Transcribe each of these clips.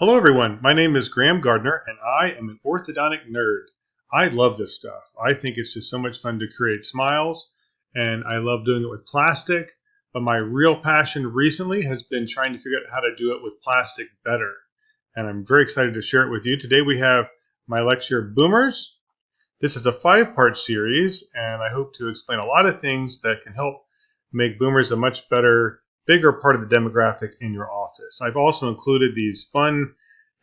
Hello, everyone. My name is Gardner, and I am an orthodontic nerd. I love this stuff. I think it's just so much fun to create smiles, and I love doing it with plastic. But my real passion recently has been trying to figure out how to do it with plastic better. And I'm very excited to share it with you. Today we have my lecture, Boomers. This is a 5-part series, and I hope to explain a lot of things that can help make boomers a much better, bigger part of the demographic in your office. I've also included these fun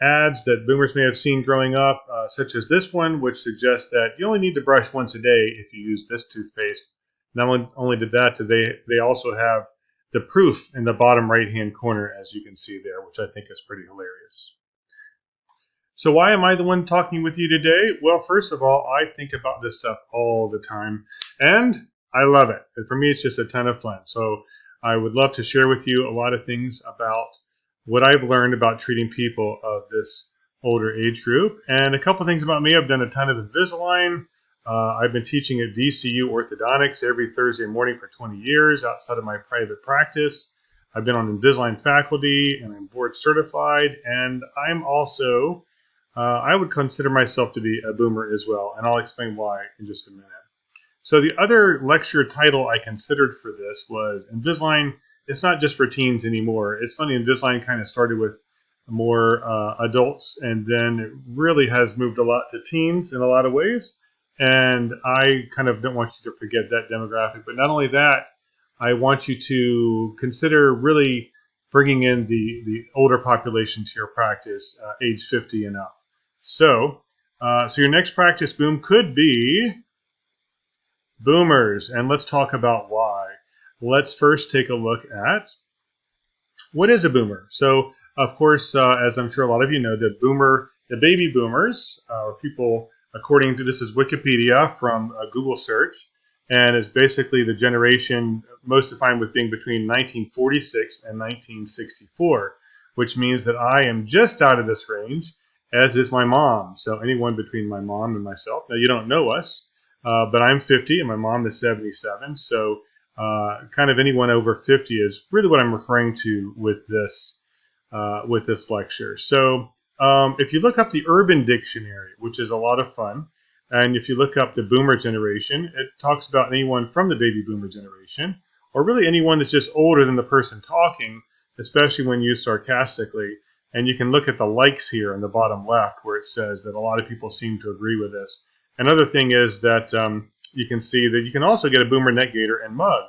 ads that boomers may have seen growing up, such as this one, which suggests that you only need to brush once a day if you use this toothpaste. Not only did that, they also have the proof in the bottom right-hand corner, as you can see there, which I think is pretty hilarious. So why am I the one talking with you today? Well, first of all, I think about this stuff all the time, and I love it. And for me, it's just a ton of fun. So I would love to share with you a lot of things about what I've learned about treating people of this older age group. And a couple things about me. I've done a ton of Invisalign. I've been teaching at VCU Orthodontics every Thursday morning for 20 years outside of my private practice. I've been on Invisalign faculty, and I'm board certified. And I'm also, I would consider myself to be a boomer as well. And I'll explain why in just a minute. So the other lecture title I considered for this was Invisalign. It's not just for teens anymore. It's funny, Invisalign kind of started with more adults, and then it really has moved a lot to teens in a lot of ways. And I kind of don't want you to forget that demographic. But not only that, I want you to consider really bringing in the older population to your practice, age 50 and up. So your next practice boom could be boomers, and let's talk about why. Let's first take a look at what is a boomer. So, of course, as I'm sure a lot of you know, the baby boomers, are people, according to this is Wikipedia from a Google search, and it's basically the generation most defined with being between 1946 and 1964, which means that I am just out of this range, as is my mom. So anyone between my mom and myself. Now, you don't know us. But I'm 50 and my mom is 77. So kind of anyone over 50 is really what I'm referring to with this lecture. So if you look up the Urban Dictionary, which is a lot of fun, and if you look up the boomer generation, it talks about anyone from the baby boomer generation, or really anyone that's just older than the person talking, especially when used sarcastically. And you can look at the likes here in the bottom left where it says that a lot of people seem to agree with this. Another thing is that you can see that you can also get a boomer neck gaiter and mug,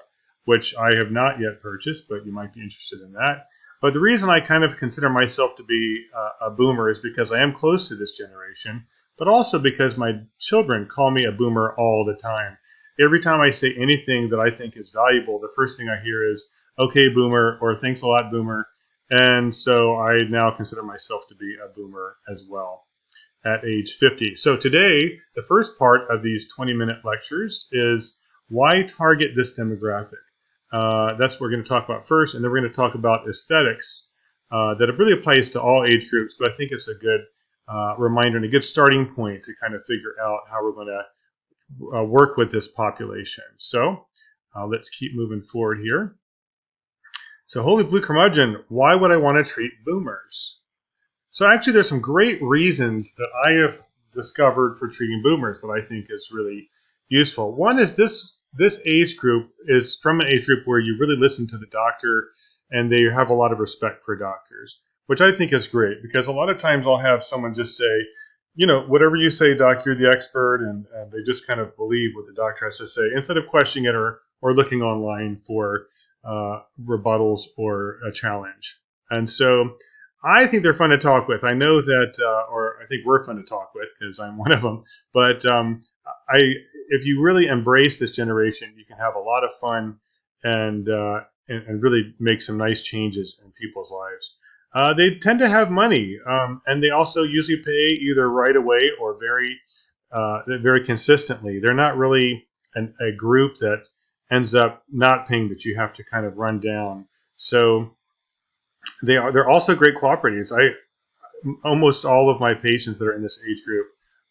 which I have not yet purchased, but you might be interested in that. But the reason I kind of consider myself to be a boomer is because I am close to this generation, but also because my children call me a boomer all the time. Every time I say anything that I think is valuable, the first thing I hear is, okay, boomer, or thanks a lot, boomer. And so I now consider myself to be a boomer as well at age 50. So today, the first part of these 20-minute lectures is why target this demographic? That's what we're going to talk about first, and then we're going to talk about aesthetics that it really applies to all age groups, but I think it's a good reminder and a good starting point to kind of figure out how we're going to work with this population. So let's keep moving forward here. So holy blue curmudgeon, why would I want to treat boomers? So actually there's some great reasons that I have discovered for treating boomers that I think is really useful. One is this age group is from an age group where you really listen to the doctor and they have a lot of respect for doctors, which I think is great because a lot of times I'll have someone just say, you know, whatever you say, doc, you're the expert, and they just kind of believe what the doctor has to say instead of questioning it or looking online for rebuttals or a challenge. And so I think they're fun to talk with. I know that, or I think we're fun to talk with because I'm one of them. But if you really embrace this generation, you can have a lot of fun and really make some nice changes in people's lives. They tend to have money, and they also usually pay either right away or very consistently. They're not really a group that ends up not paying that you have to kind of run down. So they're also great cooperators. Almost all of my patients that are in this age group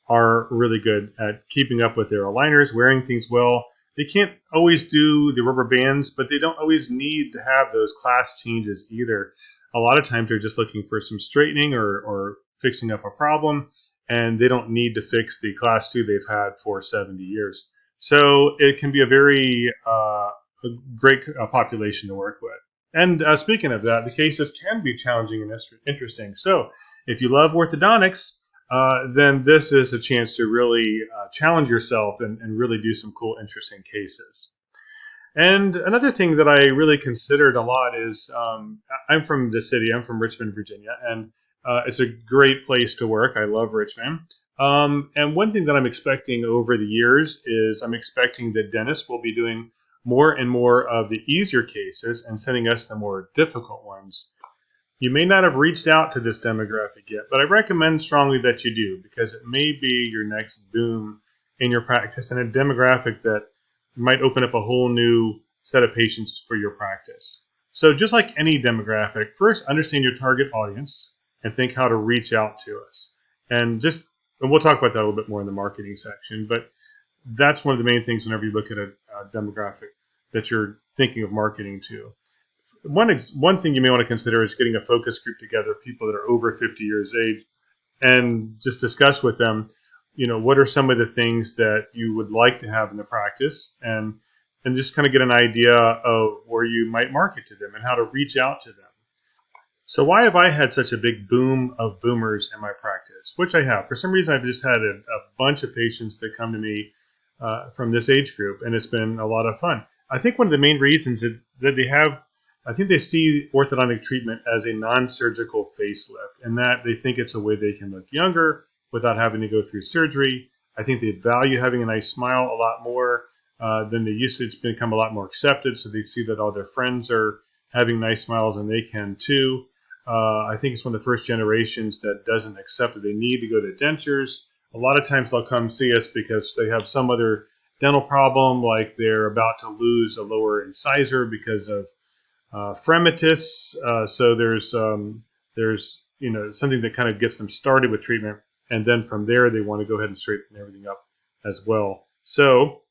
are really good at keeping up with their aligners, wearing things well. They can't always do the rubber bands, but they don't always need to have those class changes either. a lot of times they're just looking for some straightening or fixing up a problem, and they don't need to fix the class 2 they've had for 70 years. So it can be a very a great population to work with. And speaking of that, the cases can be challenging and interesting. So if you love orthodontics, then this is a chance to really challenge yourself and really do some cool, interesting cases. And another thing that I really considered a lot is I'm from the city. I'm from Richmond, Virginia, and it's a great place to work. I love Richmond. And one thing that I'm expecting over the years is I'm expecting that dentists will be doing more and more of the easier cases and sending us the more difficult ones. You may not have reached out to this demographic yet, but I recommend strongly that you do, because it may be your next boom in your practice and a demographic that might open up a whole new set of patients for your practice. So just like any demographic, first understand your target audience and think how to reach out to us. And we'll talk about that a little bit more in the marketing section, but that's one of the main things whenever you look at a demographic that you're thinking of marketing to. One thing you may want to consider is getting a focus group together, people that are over 50 years of age, and just discuss with them, what are some of the things that you would like to have in the practice, and just kind of get an idea of where you might market to them and how to reach out to them. So why have I had such a big boom of boomers in my practice? Which I have. For some reason, I've just had a bunch of patients that come to me from this age group, and it's been a lot of fun. I think one of the main reasons is that they see orthodontic treatment as a non-surgical facelift, and that they think it's a way they can look younger without having to go through surgery. I think they value having a nice smile a lot more than they used to. It's become a lot more accepted, so they see that all their friends are having nice smiles and they can too. I think it's one of the first generations that doesn't accept that they need to go to dentures. A lot of times they'll come see us because they have some other dental problem, like they're about to lose a lower incisor because of fremitus. So there's something that kind of gets them started with treatment, and then from there they want to go ahead and straighten everything up as well. So,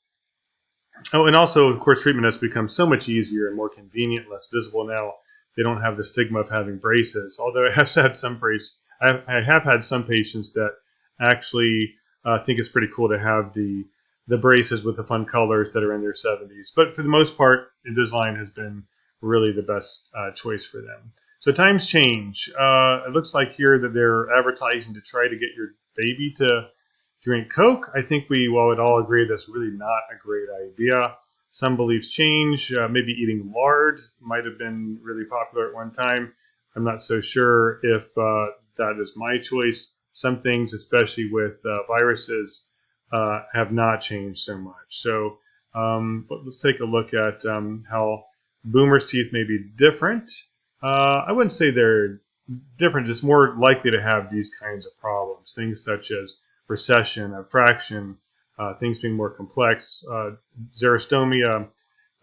and also, of course, treatment has become so much easier and more convenient, less visible now. They don't have the stigma of having braces. Although I have had some I have had some patients that actually think it's pretty cool to have the braces with the fun colors that are in their 70s. But for the most part, Invisalign has been really the best choice for them. So times change. It looks like here that they're advertising to try to get your baby to drink Coke. I think we would all agree that's really not a great idea. Some beliefs change. Maybe eating lard might have been really popular at one time. I'm not so sure if that is my choice. Some things, especially with viruses, have not changed so much. So but let's take a look at how boomers' teeth may be different. I wouldn't say they're different, just more likely to have these kinds of problems. Things such as recession, abfraction, things being more complex, xerostomia,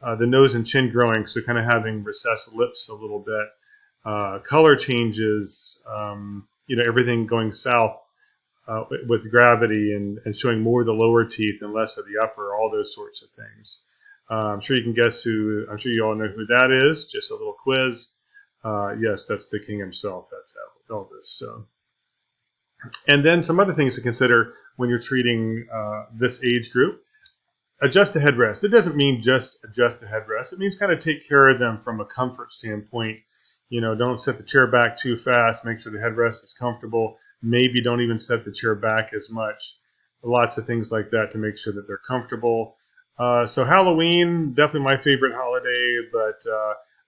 the nose and chin growing, so kind of having recessed lips a little bit, color changes, everything going south with gravity and showing more of the lower teeth and less of the upper, all those sorts of things. I'm sure you can guess I'm sure you all know who that is. Just a little quiz. Yes, that's the king himself. That's Elvis. So. And then some other things to consider when you're treating this age group. Adjust the headrest. It doesn't mean just adjust the headrest. It means kind of take care of them from a comfort standpoint. Don't set the chair back too fast. Make sure the headrest is comfortable. Maybe don't even set the chair back as much. Lots of things like that to make sure that they're comfortable. So Halloween, definitely my favorite holiday, but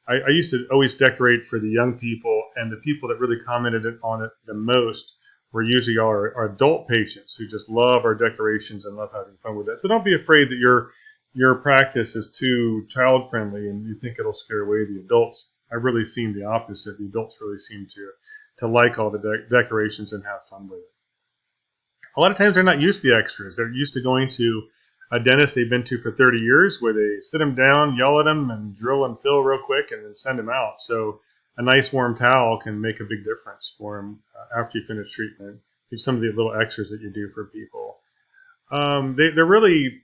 I used to always decorate for the young people, and the people that really commented on it the most were usually our adult patients who just love our decorations and love having fun with it. So don't be afraid that your practice is too child friendly and you think it'll scare away the adults. I've really seen the opposite. The adults really seem to like all the decorations and have fun with it. A lot of times they're not used to the extras. They're used to going to a dentist they've been to for 30 years where they sit them down, yell at them, and drill and fill real quick and then send them out. So a nice warm towel can make a big difference for them after you finish treatment. Some of the little extras that you do for people. They're really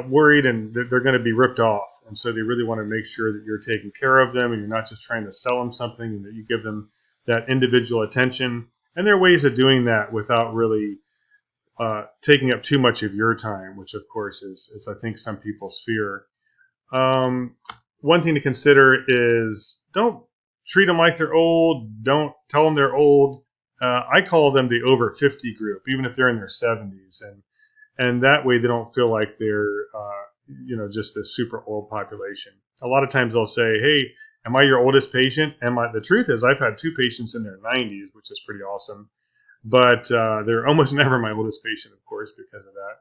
worried and they're going to be ripped off. And so they really want to make sure that you're taking care of them and you're not just trying to sell them something, and that you give them that individual attention. And there are ways of doing that without really taking up too much of your time, which of course is I think some people's fear. One thing to consider is don't treat them like they're old. Don't tell them they're old. I call them the over 50 group, even if they're in their 70s. And that way they don't feel like they're, just this super old population. A lot of times they'll say, hey, am I your oldest patient? The truth is I've had 2 patients in their 90s, which is pretty awesome. But they're almost never my oldest patient, of course, because of that.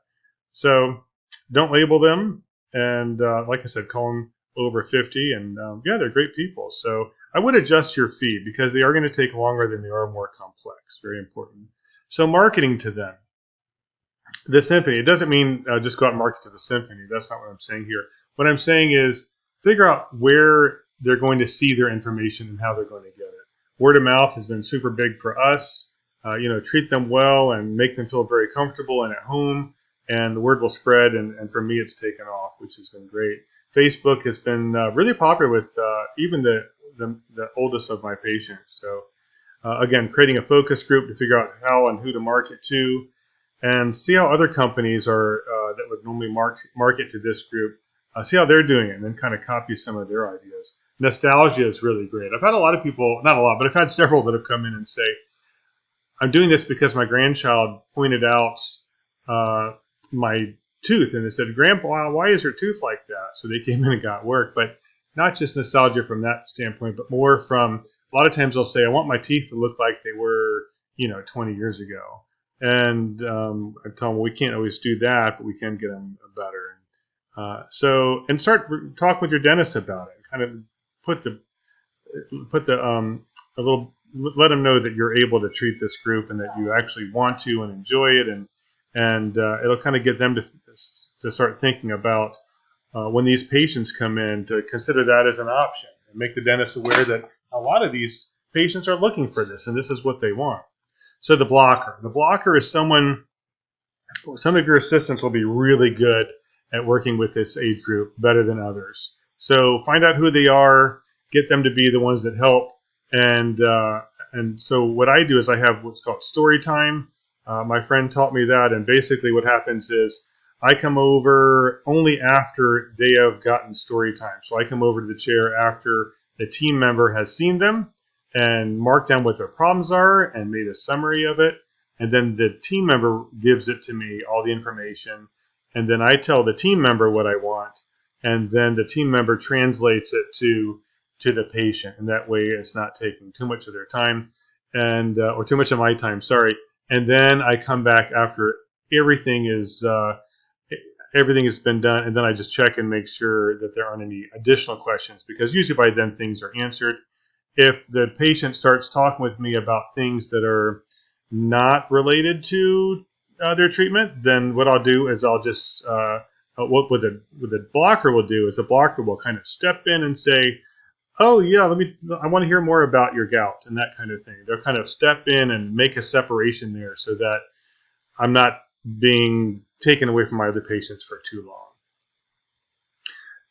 So don't label them. And like I said, call them over 50. And they're great people. So I would adjust your fee because they are going to take longer than they are more complex. Very important. So marketing to them. The symphony. It doesn't mean just go out and market to the symphony. That's not what I'm saying here. What I'm saying is figure out where they're going to see their information and how they're going to get it. Word of mouth has been super big for us. Treat them well and make them feel very comfortable and at home, and the word will spread. And for me, it's taken off, which has been great. Facebook has been really popular with even the oldest of my patients. So again, creating a focus group to figure out how and who to market to, and see how other companies are that would normally market to this group. See how they're doing it, and then kind of copy some of their ideas. Nostalgia is really great. I've had a lot of people, not a lot, but I've had several that have come in and say, I'm doing this because my grandchild pointed out my tooth, and they said, Grandpa, why is your tooth like that? So they came in and got work. But not just nostalgia from that standpoint, but more from, a lot of times they'll say, I want my teeth to look like they were, 20 years ago. And I tell them, well, we can't always do that, but we can get them better. And start talk with your dentist about it. Kind of let them know that you're able to treat this group and that you actually want to and enjoy it, and it'll kind of get them to start thinking about when these patients come in, to consider that as an option and make the dentist aware that a lot of these patients are looking for this and this is what they want. So the blocker is some of your assistants will be really good at working with this age group better than others. So find out who they are, get them to be the ones that help. And so what I do is I have what's called story time. My friend taught me that, and basically what happens is I come over only after they have gotten story time. So I come over to the chair after the team member has seen them and marked down what their problems are and made a summary of it. And then the team member gives it to me, all the information. And then I tell the team member what I want. And then the team member translates it to the patient. And that way it's not taking too much of their time or too much of my time, sorry. And then I come back after everything has been done. And then I just check and make sure that there aren't any additional questions, because usually by then things are answered. If the patient starts talking with me about things that are not related to their treatment, then what I'll do is I'll just what the blocker will do is the blocker will kind of step in and say, oh yeah, I want to hear more about your gout and that kind of thing. They'll kind of step in and make a separation there so that I'm not being taken away from my other patients for too long.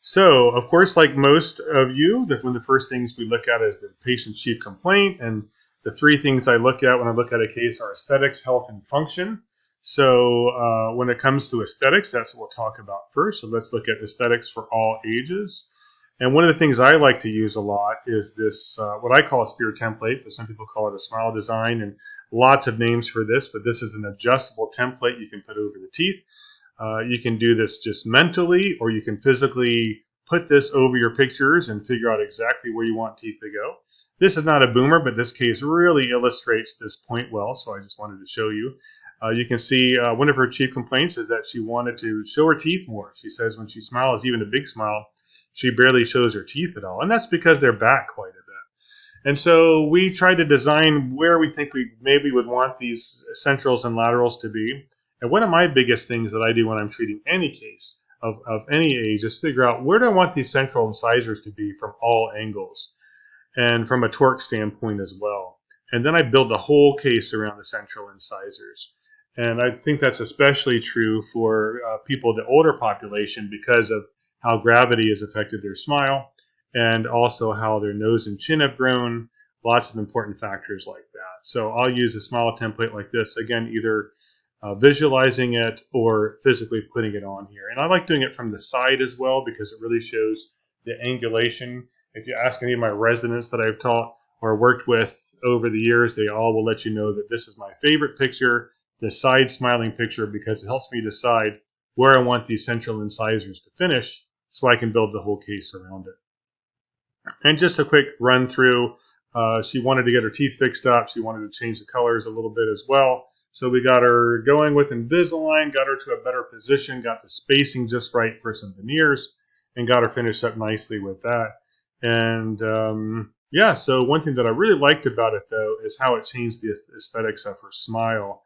So, of course, like most of you, one of the first things we look at is the patient's chief complaint. And the 3 things I look at when I look at a case are aesthetics, health, and function. So when it comes to aesthetics, that's what we'll talk about first. So let's look at aesthetics for all ages. And one of the things I like to use a lot is this, what I call a spear template, but some people call it a smile design, and lots of names for this, but this is an adjustable template you can put over the teeth. You can do this just mentally, or you can physically put this over your pictures and figure out exactly where you want teeth to go. This is not a boomer, but this case really illustrates this point well, so I just wanted to show you. You can see one of her chief complaints is that she wanted to show her teeth more. She says when she smiles, even a big smile, she barely shows her teeth at all, and that's because they're back quite a bit. And so we tried to design where we think we maybe would want these centrals and laterals to be. And one of my biggest things that I do when I'm treating any case of any age is figure out where do I want these central incisors to be from all angles and from a torque standpoint as well. And then I build the whole case around the central incisors. And I think that's especially true for people, the older population, because of how gravity has affected their smile and also how their nose and chin have grown. Lots of important factors like that. So I'll use a smile template like this, again, either visualizing it or physically putting it on here. And I like doing it from the side as well because it really shows the angulation. If you ask any of my residents that I've taught or worked with over the years, they all will let you know that this is my favorite picture, the side smiling picture, because it helps me decide where I want these central incisors to finish so I can build the whole case around it. And just a quick run through. She wanted to get her teeth fixed up. She wanted to change the colors a little bit as well. So we got her going with Invisalign, got her to a better position, got the spacing just right for some veneers, and got her finished up nicely with that. And yeah, so one thing that I really liked about it, though, is how it changed the aesthetics of her smile.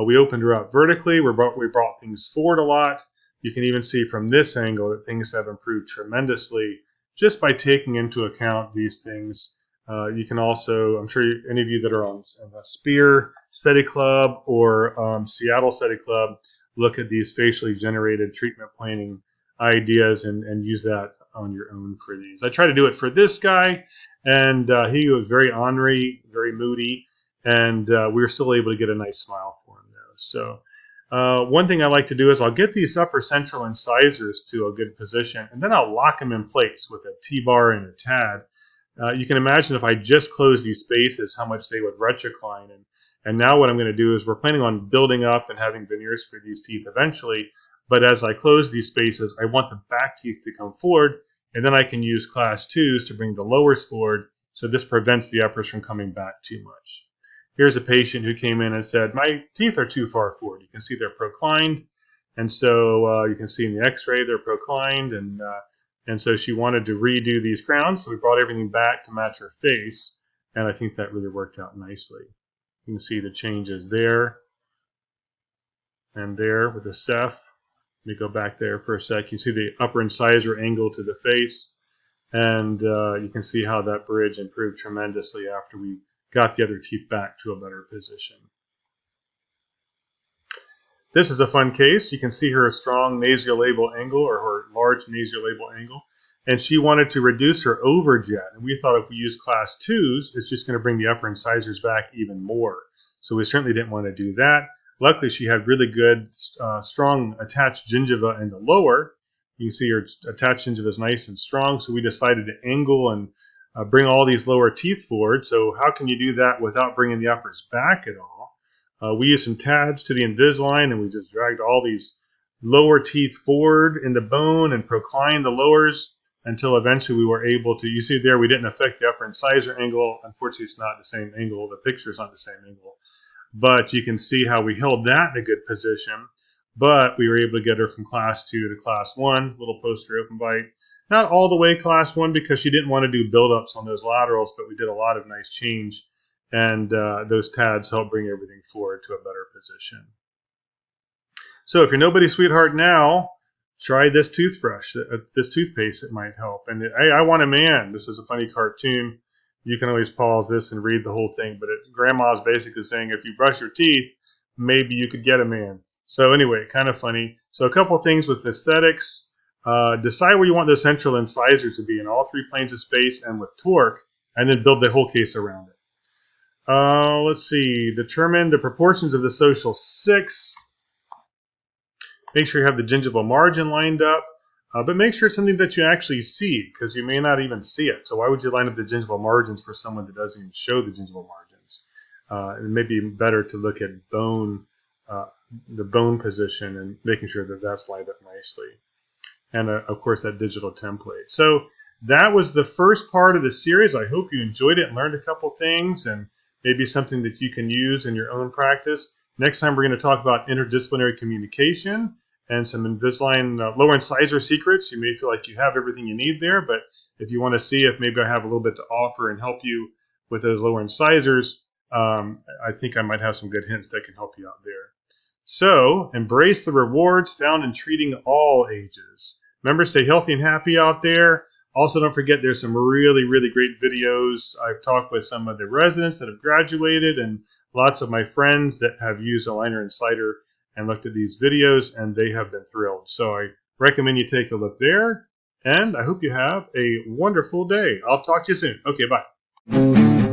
We opened her up vertically. We brought things forward a lot. You can even see from this angle that things have improved tremendously just by taking into account these things. You can also, I'm sure any of you that are on a Spear Study Club or Seattle Study Club look at these facially generated treatment planning ideas and use that on your own for these. I try to do it for this guy, and he was very ornery, very moody, and we were still able to get a nice smile for him though. So one thing I like to do is I'll get these upper central incisors to a good position, and then I'll lock them in place with a T-bar and a TAD. You can imagine if I just close these spaces, how much they would retrocline. And now what I'm going to do is we're planning on building up and having veneers for these teeth eventually. But as I close these spaces, I want the back teeth to come forward, and then I can use class 2s to bring the lowers forward. So this prevents the uppers from coming back too much. Here's a patient who came in and said, my teeth are too far forward. You can see they're proclined. And so you can see in the x-ray they're proclined. And so she wanted to redo these crowns, so we brought everything back to match her face, and I think that really worked out nicely. You can see the changes there and there with the ceph. Let me go back there for a sec. You see the upper incisor angle to the face, and you can see how that bridge improved tremendously after we got the other teeth back to a better position. This is a fun case. You can see her strong nasolabial angle, or her large nasolabial angle, and she wanted to reduce her overjet. And we thought if we use class 2s, it's just going to bring the upper incisors back even more. So we certainly didn't want to do that. Luckily, she had really good, strong attached gingiva in the lower. You can see her attached gingiva is nice and strong, so we decided to angle and bring all these lower teeth forward. So how can you do that without bringing the uppers back at all? We used some TADs to the Invisalign, and we just dragged all these lower teeth forward in the bone and proclined the lowers until eventually we were able to, you see there, we didn't affect the upper incisor angle. Unfortunately, it's not the same angle. The picture is not the same angle. But you can see how we held that in a good position. But we were able to get her from class 2 to class 1, little posterior open bite. Not all the way class 1 because she didn't want to do buildups on those laterals, but we did a lot of nice change. And those TADs help bring everything forward to a better position. So if you're nobody's sweetheart now, try this toothbrush, this toothpaste. It might help. And hey, I want a man. This is a funny cartoon. You can always pause this and read the whole thing. But grandma's basically saying if you brush your teeth, maybe you could get a man. So anyway, kind of funny. So a couple things with aesthetics. Decide where you want the central incisor to be in all 3 planes of space and with torque, and then build the whole case around it. Let's see. Determine the proportions of the social 6. Make sure you have the gingival margin lined up, but make sure it's something that you actually see, because you may not even see it. So why would you line up the gingival margins for someone that doesn't even show the gingival margins? It may be better to look at bone, the bone position, and making sure that that's lined up nicely. And of course, that digital template. So that was the first part of the series. I hope you enjoyed it and learned a couple things, and maybe something that you can use in your own practice. Next time, we're going to talk about interdisciplinary communication and some Invisalign lower incisor secrets. You may feel like you have everything you need there, but if you want to see if maybe I have a little bit to offer and help you with those lower incisors, I think I might have some good hints that can help you out there. So, embrace the rewards found in treating all ages. Remember, stay healthy and happy out there. Also, don't forget there's some really, really great videos. I've talked with some of the residents that have graduated and lots of my friends that have used aligner and slider and looked at these videos, and they have been thrilled. So I recommend you take a look there, and I hope you have a wonderful day. I'll talk to you soon. Okay, bye.